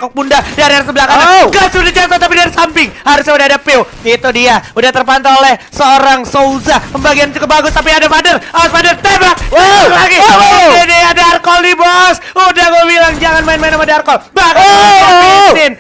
Gekok bunda dari arah sebelah kanan. Gas sudah jatuh tapi dari samping harusnya udah ada Pew. Itu dia, udah terpantau oleh seorang Souza. Pembagian cukup bagus tapi ada Vader. Awas Vader, tembak. Lagi. Ini ada Darkol nih bos. Udah gue bilang jangan main-main sama Darkol. Bahkan habisin.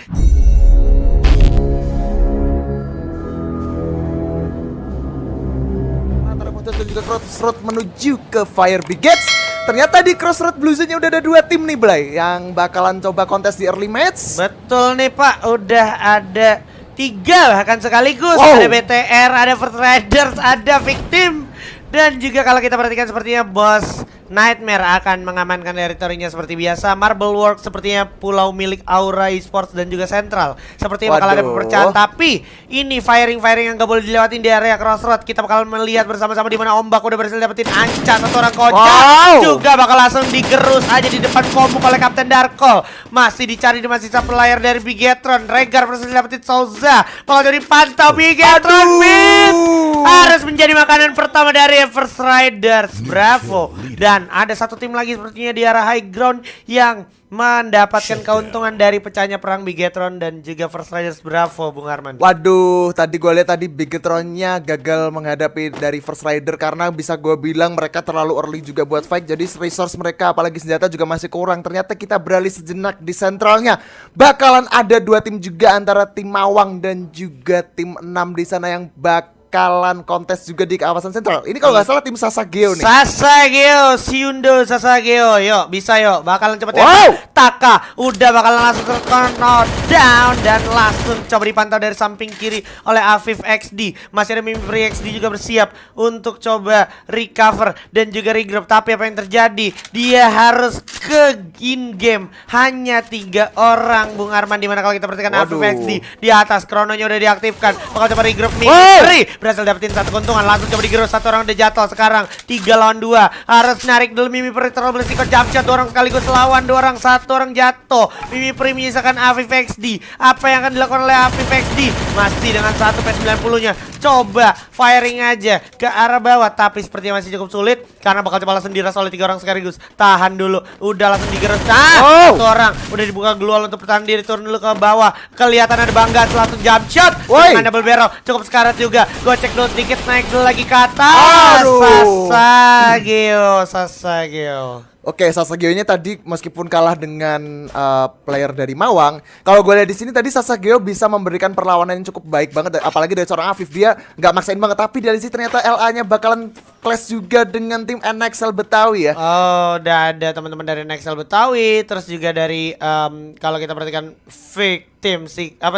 Dan juga Crossroad menuju ke Fire Brigades. Ternyata di Crossroad Blue Zone-nya udah ada 2 tim nih Blay yang bakalan coba kontes di early match. Betul nih Pak, udah ada 3 bahkan sekaligus. Ada BTR, ada First Riders, ada Victim. Dan juga kalau kita perhatikan sepertinya Bos Nightmare akan mengamankan teritorinya seperti biasa. Marble Work sepertinya pulau milik Aura Esports dan juga Central. Sepertinya bakal ada pepecahan. Tapi ini firing-firing yang gak boleh dilewatin di area Crossroad. Kita bakal melihat bersama-sama di mana Ombak udah berhasil dapetin Anca, satu orang kocak. Juga bakal langsung digerus aja di depan komuk oleh Kapten Darkol. Masih dicari di sisa player dari Bigetron. Regar berhasil dapetin Souza. Bakal jadi pantau Bigetron. Harus menjadi makanan pertama dari First Riders. Bravo. Dan ada satu tim lagi sepertinya di arah high ground yang mendapatkan keuntungan dari pecahnya perang Bigetron dan juga First Riders. Bravo Bung Arman. Waduh, tadi gue lihat tadi Bigetronnya gagal menghadapi dari First Rider karena bisa gue bilang mereka terlalu early juga buat fight. Jadi resource mereka apalagi senjata juga masih kurang. Ternyata kita beralih sejenak di sentralnya. Bakalan ada 2 tim juga antara tim Mawang dan juga tim 6 di sana yang bakalan kontes juga di kawasan sentral. Ini kalau nggak salah tim Sasageo nih. Sasageo, Siundo Sasageo. Yuk, bisa yuk. Bakalan cepet Taka udah bakalan langsung down dan langsung coba dipantau dari samping kiri oleh Afif XD. Masih ada Mimi Free XD juga bersiap untuk coba recover dan juga regroup. Tapi apa yang terjadi? Dia harus ke in game. Hanya 3 orang Bung Arman, dimana kalau kita perhatikan Afif XD di atas, krononya udah diaktifkan. Bakal coba regroup Mimi Free. Berhasil dapetin satu keuntungan, langsung coba digerus, 1 orang udah jatuh. Sekarang 3 lawan 2. Harus narik dulu Mimi Free, terlalu berisiko jump shot. 2 orang sekaligus lawan 2 orang, 1 orang jatuh. Mimi Free menyisakan Afif XD. Apa yang akan dilakukan oleh Afif XD? Masih dengan 1 P90 nya. Coba firing aja ke arah bawah, tapi sepertinya masih cukup sulit karena bakal coba langsung diras oleh 3 orang sekaligus. Tahan dulu, udah langsung digerus. 1 orang udah dibuka glual untuk bertahan diri. Turun dulu ke bawah, kelihatan ada Bangga, langsung jump shot dengan double barrel. Cukup sekarat juga. Gocek dulu sedikit, naik dulu lagi ke atas. Sasageo. Oke, Sasageo ini tadi meskipun kalah dengan player dari Mawang, kalau gue lihat di sini tadi Sasageo bisa memberikan perlawanan yang cukup baik banget, apalagi dari seorang Afif. Dia nggak maksain banget, tapi dari sini ternyata LA-nya bakalan clash juga dengan tim NXL Betawi ya. Oh, udah ada teman-teman dari NXL Betawi, terus juga dari kalau kita perhatikan Victim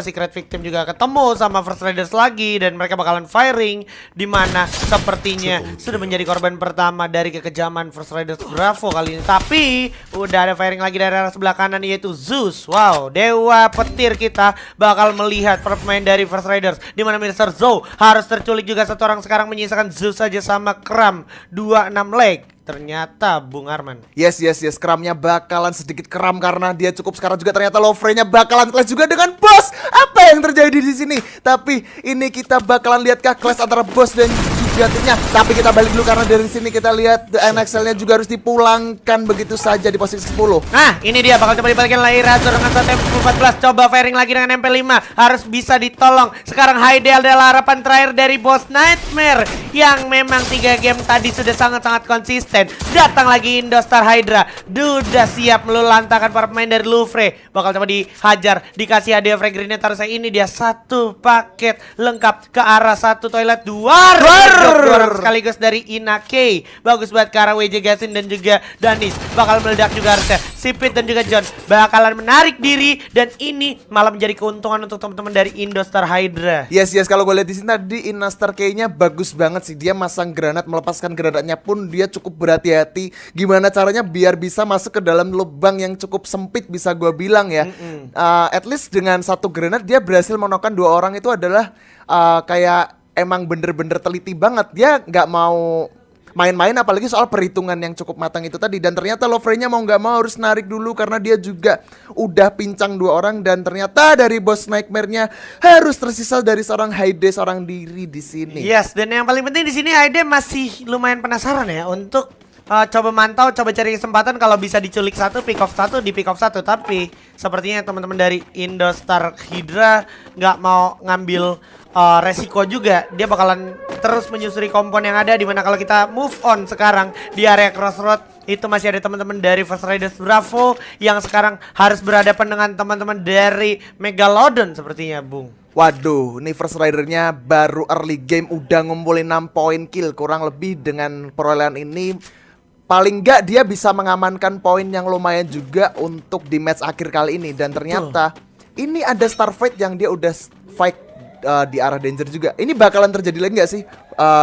Secret Victim juga ketemu sama First Riders lagi dan mereka bakalan firing, di mana sepertinya sudah menjadi korban pertama dari kekejaman First Riders. Bravo kali ini. Tapi udah ada firing lagi dari arah sebelah kanan, yaitu Zeus. Wow, dewa petir kita bakal melihat pemain dari First Riders, di mana Mr. Zou harus terculik juga 1 orang. Sekarang menyisakan Zeus saja sama Kram 26 leg. Ternyata Bung Arman. Yes, Kramnya bakalan sedikit kram karena dia cukup sekarang juga. Ternyata Lovre-nya bakalan clash juga dengan bos. Apa yang terjadi di sini? Tapi ini kita bakalan lihat clash antara bos dan juga timnya. Tapi kita balik dulu karena dari sini kita lihat NXL-nya juga harus dipulangkan begitu saja di posisi 10. Nah, ini dia bakal coba dibalikin lagi Razor dengan satu MP14. Coba firing lagi dengan MP5. Harus bisa ditolong. Sekarang Haidel adalah harapan terakhir dari Bos Nightmare yang memang 3 game tadi sudah sangat-sangat konsisten. Datang lagi Indostar Hydra, sudah siap melulantakan para pemain dari Louvre. Bakal coba dihajar, dikasih hadiah frag grenade. Harusnya ini dia 1 paket lengkap ke arah 1 toilet 2 orang sekaligus dari Inake. Bagus buat ke arah WJ Gasin dan juga Danis. Bakal meledak juga harusnya. Sipit dan juga John bakalan menarik diri, dan ini malah menjadi keuntungan untuk teman-teman dari Indostar Hydra. Yes, kalau gue lihat di sini tadi Indostar kayaknya bagus banget sih. Dia masang granat, melepaskan granatnya pun dia cukup berhati-hati. Gimana caranya biar bisa masuk ke dalam lubang yang cukup sempit, bisa gue bilang ya. At least dengan 1 granat dia berhasil menokan 2 orang. Itu adalah kayak emang bener-bener teliti banget. Dia nggak mau main-main, apalagi soal perhitungan yang cukup matang itu tadi. Dan ternyata Lovre-nya mau nggak mau harus narik dulu karena dia juga udah pincang 2 orang. Dan ternyata dari Bos Nightmare-nya harus tersisa dari seorang Haide seorang diri di sini. Yes, dan yang paling penting di sini Haide masih lumayan penasaran ya untuk coba mantau, coba cari kesempatan kalau bisa diculik satu, pick off satu, di pick off satu. Tapi sepertinya teman-teman dari Indostar Hydra nggak mau ngambil resiko juga. Dia bakalan terus menyusuri kompon yang ada, dimana kalau kita move on sekarang di area crossroad itu masih ada teman-teman dari First Riders Bravo yang sekarang harus berhadapan dengan teman-teman dari Megalodon sepertinya, Bung. Waduh, nih First Rider-nya baru early game udah ngumpulin 6 poin kill. Kurang lebih dengan perolehan ini paling nggak dia bisa mengamankan poin yang lumayan juga untuk di match akhir kali ini. Dan ternyata ini ada Starfight yang dia udah fight di arah danger juga. Ini bakalan terjadi lagi nggak sih?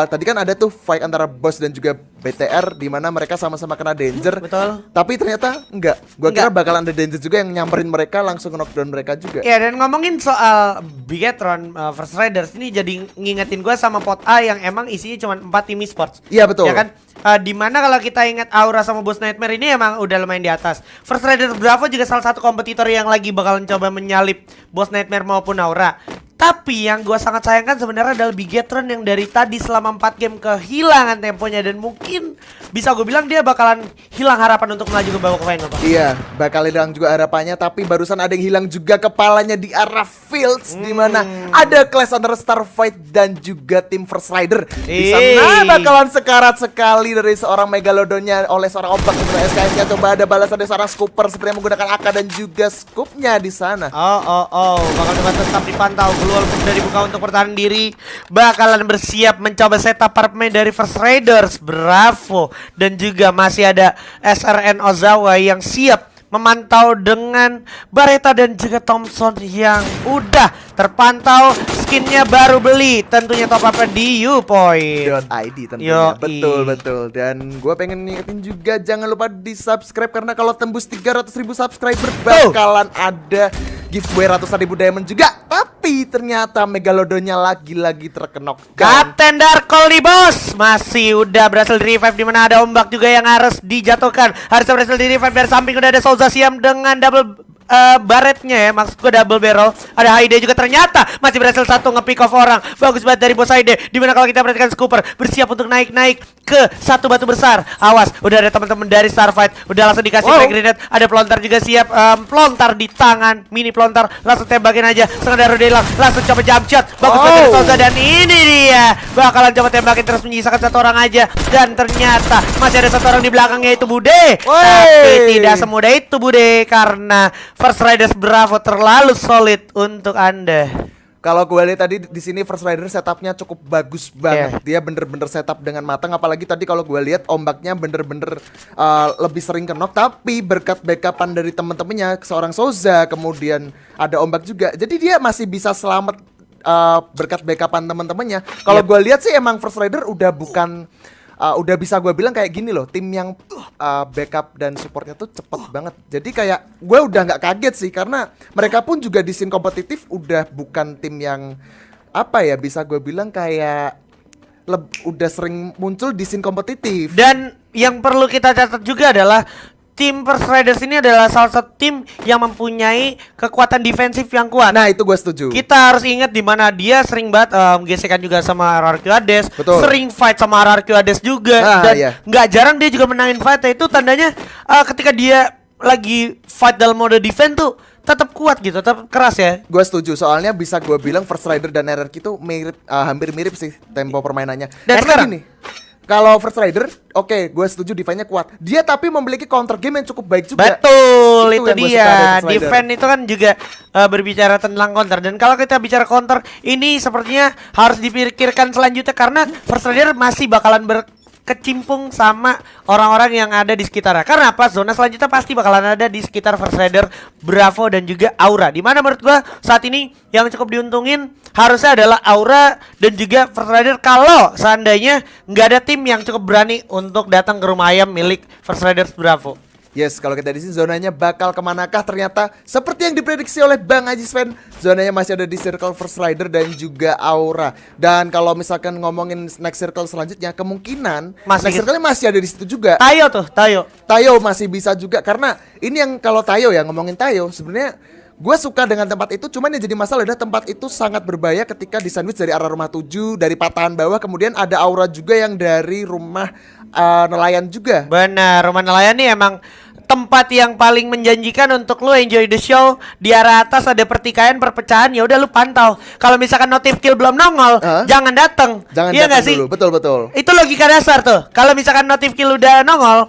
Tadi kan ada tuh fight antara Boss dan juga BTR di mana mereka sama-sama kena danger. Betul. Tapi ternyata enggak. Gua kira bakalan ada danger juga yang nyamperin mereka langsung knockdown mereka juga. Ya, dan ngomongin soal Bigetron First Riders ini jadi ngingetin gue sama pot A yang emang isinya cuma 4 tim esports. Iya betul. Ya kan? Dimana kalau kita ingat Aura sama Boss Nightmare ini emang udah lumayan di atas. First Riders Bravo juga salah satu kompetitor yang lagi bakalan coba menyalip Boss Nightmare maupun Aura. Tapi yang gue sangat sayangkan sebenarnya adalah Bigetron yang dari tadi selama 4 game kehilangan temponya. Dan mungkin bisa gue bilang dia bakalan hilang harapan untuk melaju ke babak final, Pak. Iya, bakal hilang juga harapannya. Tapi barusan ada yang hilang juga kepalanya di arah Fields, di mana ada clash antara Starfight dan juga tim First Rider. Di sana bakalan sekarat sekali dari seorang Megalodonnya oleh seorang ombak untuk SKS-nya. Coba ada balasan dari seorang Scooper seperti yang menggunakan AK dan juga scoop-nya di sana. Bakal coba tetap dipantau. Walaupun dari buka untuk pertahanan diri, bakalan bersiap mencoba setup para pemain dari First Riders Bravo. Dan juga masih ada SRN Ozawa yang siap memantau dengan Baretta dan juga Thompson yang udah terpantau. Skinnya baru beli, tentunya top up di .id tentunya. Yoi. Betul. Dan gue pengen ngingetin juga jangan lupa di subscribe karena kalau tembus 300.000 subscriber bakalan ada giveaway ratusan ribu diamond juga. Tapi ternyata Megalodonnya lagi-lagi terkenok. Kapten Darkol nih, bos. Masih udah berhasil di revive, di mana ada ombak juga yang harus dijatuhkan. Harus berhasil di revive dari samping udah ada Souza Siam dengan double baretnya ya, maksud gue double barrel. Ada Haide juga ternyata masih berhasil satu nge-pick off orang. Bagus banget dari bos Haide. Dimana kalau kita perhatikan Scooper bersiap untuk naik-naik ke satu batu besar. Awas, udah ada teman-teman dari Starfight. Udah langsung dikasih frag grenade. Ada pelontar juga siap, pelontar di tangan, mini pelontar. Langsung tembakin aja. Sengaja hilang, langsung coba jump shot. Bagus banget dari Souza, dan ini dia bakalan coba tembakin terus menyisakan satu orang aja. Dan ternyata masih ada satu orang di belakangnya, itu Bude. Tapi tidak semudah itu Bude, karena First Riders Bravo terlalu solid untuk Anda. Kalau gue lihat tadi di sini First Rider setupnya cukup bagus banget. Dia bener-bener setup dengan matang. Apalagi tadi kalau gue lihat ombaknya bener-bener lebih sering ke knock. Tapi berkat backupan dari temen-temennya, seorang Souza, kemudian ada ombak juga. Jadi dia masih bisa selamat berkat backupan temen-temennya. Kalau gue lihat sih emang First Rider udah bukan udah bisa gue bilang kayak gini loh, tim yang backup dan supportnya tuh cepet banget. Jadi kayak gue udah nggak kaget sih, karena mereka pun juga di scene kompetitif udah bukan tim yang apa ya, bisa gue bilang kayak udah sering muncul di scene kompetitif. Dan yang perlu kita catat juga adalah tim First Riders ini adalah salah satu tim yang mempunyai kekuatan defensif yang kuat. Nah, itu gue setuju. Kita harus ingat di mana dia sering banget gesekan juga sama RRQ Hades. Betul. Sering fight sama RRQ Hades juga. Dan nggak jarang dia juga menangin fight. Itu tandanya ketika dia lagi fight dalam mode defense tuh tetap kuat gitu, tetap keras ya. Gue setuju, soalnya bisa gue bilang First Rider dan RRQ itu mirip, hampir mirip sih tempo permainannya. Dan sekarang gini, kalau First Rider, oke, gue setuju defense-nya kuat. Dia tapi memiliki counter game yang cukup baik juga. Betul, itu dia. Defense itu kan juga berbicara tentang counter. Dan kalau kita bicara counter, ini sepertinya harus dipikirkan selanjutnya, karena First Rider masih bakalan berkecimpung sama orang-orang yang ada di sekitarnya. Karena apa? Zona selanjutnya pasti bakalan ada di sekitar First Rider Bravo dan juga Aura. Dimana menurut gua saat ini yang cukup diuntungin harusnya adalah Aura dan juga First Rider, kalau seandainya nggak ada tim yang cukup berani untuk datang ke rumah ayam milik First Riders Bravo. Yes, kalau kita di sini zonanya bakal kemanakah? Ternyata seperti yang diprediksi oleh Bang Aji Sven, zonanya masih ada di circle First Rider dan juga Aura. Dan kalau misalkan ngomongin next circle selanjutnya, kemungkinan next circle masih ada di situ juga. Tayo Tayo masih bisa juga, karena ini yang kalau Tayo ya, ngomongin Tayo sebenarnya Gue suka dengan tempat itu, cuman yang jadi masalah adalah tempat itu sangat berbahaya ketika disandwich dari arah rumah 7, dari patahan bawah, kemudian ada aura juga yang dari rumah nelayan juga. Benar, rumah nelayan nih emang tempat yang paling menjanjikan untuk lu enjoy the show. Di arah atas ada pertikaian, perpecahan, ya udah lu pantau. Kalau misalkan notif kill belum nongol, jangan datang. Jangan iya datang nggak sih? dulu, betul. Itu logika dasar tuh. Kalau misalkan notif kill udah nongol,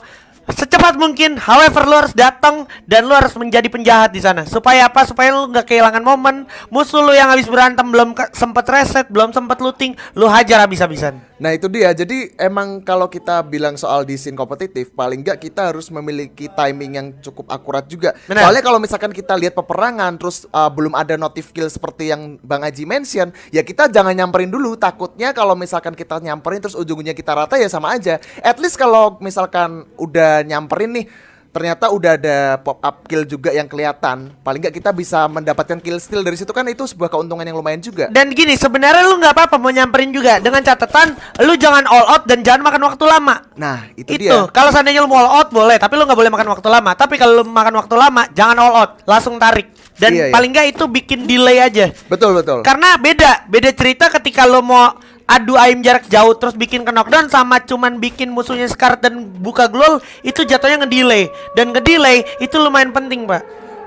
secepat mungkin, however lu harus datang dan lu harus menjadi penjahat di sana. Supaya apa? Supaya lu nggak kehilangan momen. Musuh lu yang habis berantem belum sempet reset, belum sempet looting, lu hajar habis-habisan. Nah itu dia, jadi emang kalau kita bilang soal di scene kompetitif, paling nggak kita harus memiliki timing yang cukup akurat juga. Bener. Soalnya kalau misalkan kita lihat peperangan, terus belum ada notif kill seperti yang Bang Aji mention, ya kita jangan nyamperin dulu. Takutnya kalau misalkan kita nyamperin terus ujung-ujungnya kita rata, ya sama aja. At least kalau misalkan udah nyamperin nih, ternyata udah ada pop up kill juga yang kelihatan, paling nggak kita bisa mendapatkan kill steal dari situ, kan itu sebuah keuntungan yang lumayan juga. Dan gini, sebenarnya lu nggak apa-apa mau nyamperin juga, dengan catatan lu jangan all out dan jangan makan waktu lama. Nah itu dia. Kalau seandainya lu mau all out boleh, tapi lu nggak boleh makan waktu lama. Tapi kalau lu makan waktu lama, jangan all out, langsung tarik. Dan Iya. paling nggak itu bikin delay aja. Betul. Karena beda cerita ketika lu mau adu aim jarak jauh terus bikin ke knockdown sama cuman bikin musuhnya scar dan buka glow, itu jatuhnya ngedelay. Dan ngedelay itu lumayan penting, Pak.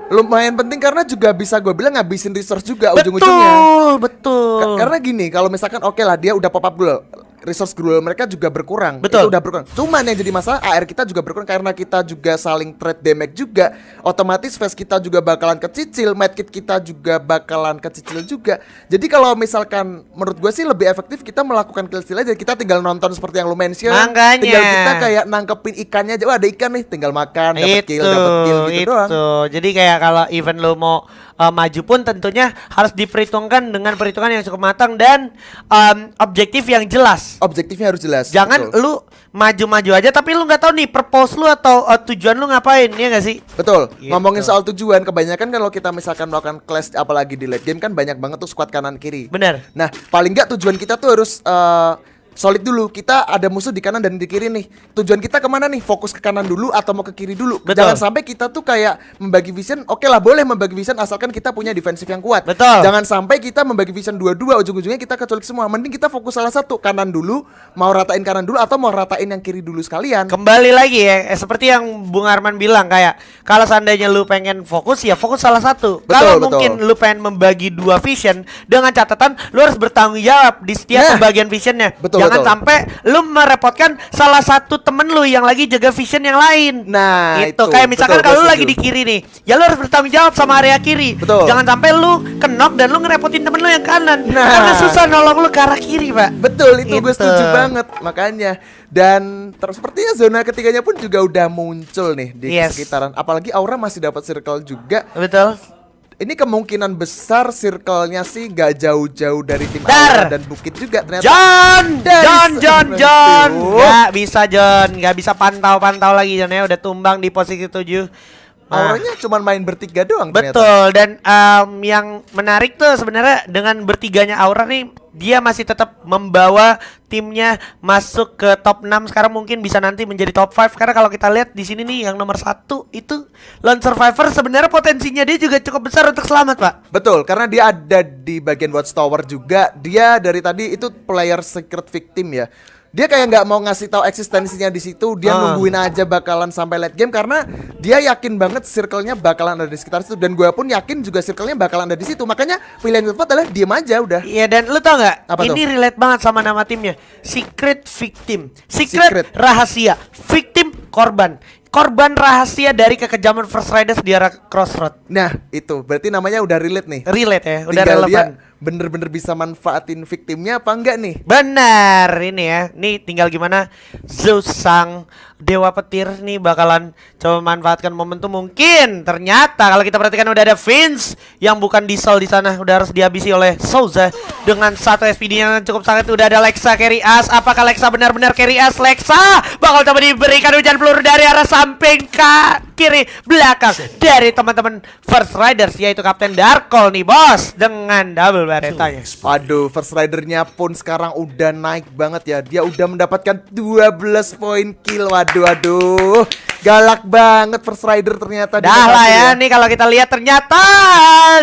Lumayan penting karena juga bisa gue bilang ngabisin resource juga ujung-ujungnya. Betul. Karena gini, kalau misalkan oke lah dia udah pop up glow, resource glow mereka juga berkurang. Betul. Itu udah berkurang. Cuman yang jadi masalah AR kita juga berkurang karena kita juga saling trade damage juga. Otomatis face kita juga bakalan kecicil, medkit kita juga bakalan kecicil juga. Jadi kalau misalkan menurut gue sih lebih efektif kita melakukan kill steal aja. Kita tinggal nonton seperti yang lu mention. Makanya. Tinggal kita kayak nangkepin ikannya aja. Wah, ada ikan nih, tinggal makan, dapat kill gitu doang. Jadi kayak kalau event lu mau maju pun tentunya harus diperhitungkan dengan perhitungan yang cukup matang dan objektif yang jelas. Objektifnya harus jelas. Jangan betul. lu maju-maju aja tapi lu nggak tahu nih purpose lu atau tujuan lu ngapain, ya nggak sih? Betul. Gitu. Ngomongin soal tujuan, kebanyakan kalau kita misalkan melakukan clash apalagi di late game kan banyak banget tuh squad kanan kiri. Bener. Nah, paling nggak tujuan kita tuh harus solid dulu. Kita ada musuh di kanan dan di kiri nih. Tujuan kita kemana nih? Fokus ke kanan dulu atau mau ke kiri dulu? Betul. Jangan sampai kita tuh kayak membagi vision. Oke lah, boleh membagi vision asalkan kita punya defensif yang kuat. Betul. Jangan sampai kita membagi vision dua-dua, ujung-ujungnya kita keculik semua. Mending kita fokus salah satu, kanan dulu, mau ratain kanan dulu atau mau ratain yang kiri dulu sekalian. Kembali lagi ya, seperti yang Bung Arman bilang, kayak kalau seandainya lu pengen fokus ya fokus salah satu. Kalau mungkin lu pengen membagi dua vision, dengan catatan lu harus bertanggung jawab di setiap pembagian visionnya. Jangan sampai lu merepotkan salah satu temen lu yang lagi jaga vision yang lain. Nah, itu kayak misalkan kalau lu lagi di kiri nih, ya lu harus bertanggung jawab sama area kiri. Betul. Jangan sampai lu kenok dan lu ngerepotin temen lu yang kanan. Nah, karena susah nolong lu ke arah kiri, Pak. Betul, itu gue setuju banget. Makanya dan sepertinya zona ketiganya pun juga udah muncul nih di sekitaran. Apalagi Aura masih dapat circle juga. Betul. Ini kemungkinan besar circle-nya sih gak jauh-jauh dari tim Aura dan Bukit juga ternyata. John. Gak bisa John, gak bisa pantau-pantau lagi John ya, udah tumbang di posisi 7. Auranya cuma main bertiga doang ternyata. Betul, dan yang menarik tuh sebenarnya dengan bertiganya Aura nih, dia masih tetap membawa timnya masuk ke top 6. Sekarang mungkin bisa nanti menjadi top 5. Karena kalau kita lihat di sini nih yang nomor 1 itu Lone Survivor, sebenarnya potensinya dia juga cukup besar untuk selamat, Pak. Betul, karena dia ada di bagian Watchtower juga. Dia dari tadi itu player secret victim ya. Dia kayak nggak mau ngasih tahu eksistensinya di situ. Dia nungguin aja bakalan sampai late game karena dia yakin banget circle-nya bakalan ada di sekitar situ, dan gue pun yakin juga circle-nya bakalan ada di situ. Makanya pilihan yang tepat adalah diem aja udah. Iya, dan lu tau nggak? Ini tuh? relate banget sama nama timnya. Secret victim. Secret rahasia. Victim korban. Korban rahasia dari kekejaman First Riders di arah Crossroad. Nah, itu berarti namanya udah relate nih. Relate ya, udah Tinggal relevan. Dia bener-bener bisa manfaatin victimnya apa enggak nih? Benar, ini ya. Nih tinggal gimana Zeus sang dewa petir nih bakalan coba manfaatkan momentum. Mungkin ternyata kalau kita perhatikan udah ada Vince yang bukan Diesel di sana, udah harus dihabisi oleh Souza dengan satu SPD yang cukup sangat. Udah ada Lexa carry as. Apakah Lexa benar-benar carry as? Lexa bakal coba diberikan hujan peluru dari arah samping, Kak. kiri belakang dari teman-teman First Riders, yaitu Kapten Darkol nih bos, dengan double baretanya. Waduh, First Rider-nya pun sekarang udah naik banget ya. Dia udah mendapatkan 12 poin kill. Waduh. Galak banget First Rider ternyata. Dah lah ya, nih kalau kita lihat ternyata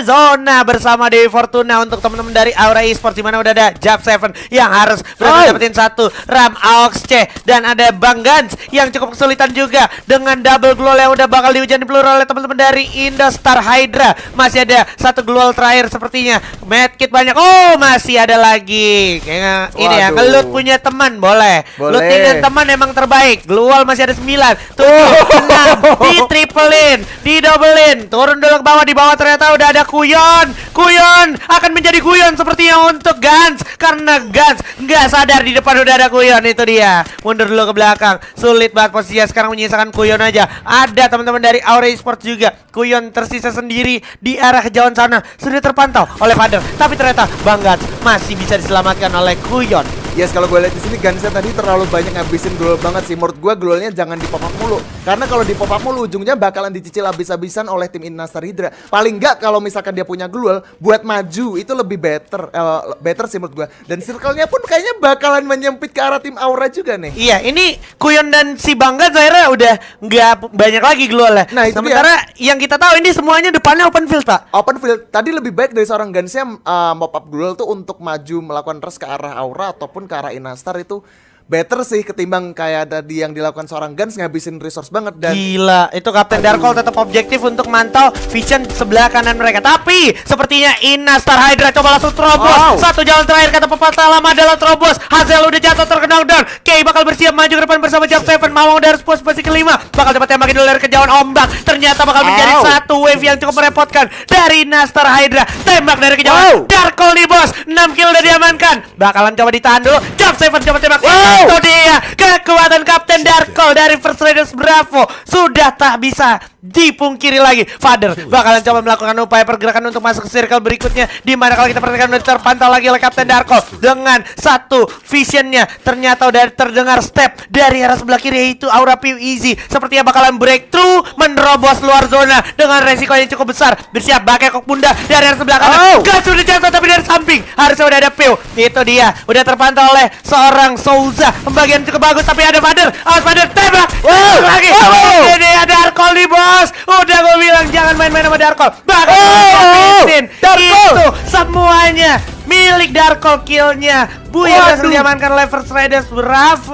zona bersama Dewi Fortuna untuk teman-teman dari Aura Esports, di mana udah ada Jab7 yang harus berhasil dapetin satu, Ram AOX C, dan ada Bang Gans yang cukup kesulitan juga dengan double global yang udah bakal dihujan di peluru oleh teman-teman dari Indostar Hydra. Masih ada satu global terakhir sepertinya. Medkit banyak. Oh, masih ada lagi. Kayaknya ini ya, ngelut punya teman boleh. Lootingan teman emang terbaik. Global masih ada 9, 7, 6, di triplein, di doublein, turun dulu ke bawah. Di bawah ternyata udah ada Kuyon. Kuyon akan menjadi Kuyon sepertinya untuk Gans, karena Gans nggak sadar di depan udah ada Kuyon. Itu dia, mundur dulu ke belakang. Sulit banget posisinya sekarang, menyisakan Kuyon aja. Ada teman-teman dari Aura Esports juga. Kuyon tersisa sendiri di arah kejauhan sana, sudah terpantau oleh Father, tapi ternyata Bang Gans masih bisa diselamatkan oleh Kuyon. Yes, kalau gue lihat di sini Gansnya tadi terlalu banyak ngabisin global banget sih. Menurut gue globalnya jangan di pop up mulu, karena kalau di pop up mulu ujungnya bakalan dicicil habis-habisan oleh tim Indostar Hydra. Paling enggak kalau misalkan dia punya global buat maju itu lebih better sih menurut gue. Dan circle-nya pun kayaknya bakalan menyempit ke arah tim Aura juga nih. Iya, ini Kuyon dan si Bangga akhirnya udah nggak banyak lagi globalnya. Nah, itu sementara yang kita tahu ini semuanya depannya open field, Pak. Open field tadi lebih baik dari seorang Gansnya mop up global tuh untuk maju melakukan rush ke arah Aura ataupun ke arah Indostar. Itu better sih ketimbang kayak tadi yang dilakukan seorang Gans ngabisin resource banget. Dan gila, itu Kapten Darkol tetap objektif untuk mantau vision sebelah kanan mereka. Tapi sepertinya Indostar Hydra coba langsung terobos. Satu jalan terakhir kata pepatah lama adalah terobos. Hazel udah jatuh terkena down. Kay bakal bersiap maju ke depan bersama Jab7. Mawang dari posisi kelima bakal dapat tembakin dulu dari kejauhan ombak. Ternyata bakal menjadi satu wave yang cukup merepotkan dari Indostar Hydra. Tembak dari kejauhan. Darkol nih bos, 6 kill udah diamankan. Bakalan coba ditahan dulu. Jab7 coba tembak. Itu dia, kekuatan Kapten Darkol dari First Riders Bravo sudah tak bisa dipungkiri lagi. Father bakalan coba melakukan upaya pergerakan untuk masuk ke circle berikutnya, di mana kalau kita perhatikan udah terpantau lagi oleh Kapten Darkol dengan satu visionnya. Ternyata udah terdengar step dari arah sebelah kiri, yaitu Aura Piu Easy. Sepertinya bakalan breakthrough, menerobos luar zona dengan resiko yang cukup besar. Bersiap pakai kok bunda dari arah sebelah kanan. Gas sudah jatuh tapi dari samping harusnya udah ada Piu. Itu dia, udah terpantau oleh seorang Souza. Pembagian cukup bagus tapi ada Father. Awas Father, tembak lagi. Ini ada Darkol nih bos. Udah gue bilang jangan main-main sama Darkol. Bakal itu semuanya milik Darkol killnya. Buya berhasil diamankan oleh First Riders Bravo.